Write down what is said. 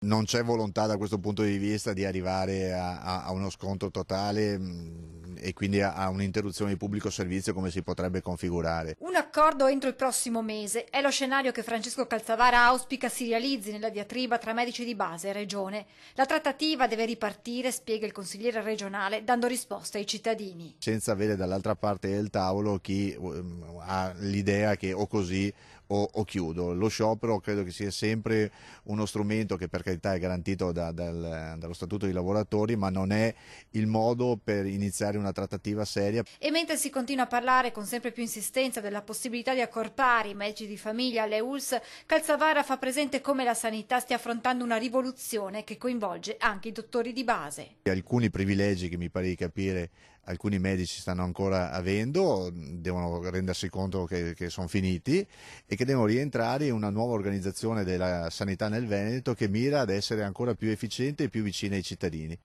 Non c'è volontà da questo punto di vista di arrivare a uno scontro totale e quindi a un'interruzione di pubblico servizio come si potrebbe configurare. Un accordo entro il prossimo mese è lo scenario che Francesco Calzavara auspica si realizzi nella diatriba tra medici di base e regione. La trattativa deve ripartire, spiega il consigliere regionale, dando risposte ai cittadini. Senza avere dall'altra parte del tavolo chi ha l'idea che o così o chiudo. Lo sciopero credo che sia sempre uno strumento che per carità è garantito dallo Statuto dei lavoratori, ma non è il modo per iniziare una trattativa seria. E mentre si continua a parlare con sempre più insistenza della possibilità di accorpare i medici di famiglia alle ULSS, Calzavara fa presente come la sanità stia affrontando una rivoluzione che coinvolge anche i dottori di base. Alcuni privilegi che mi pare di capire alcuni medici stanno ancora avendo, devono rendersi conto che sono finiti e che devono rientrare in una nuova organizzazione della sanità nel Veneto che mira ad essere ancora più efficiente e più vicina ai cittadini.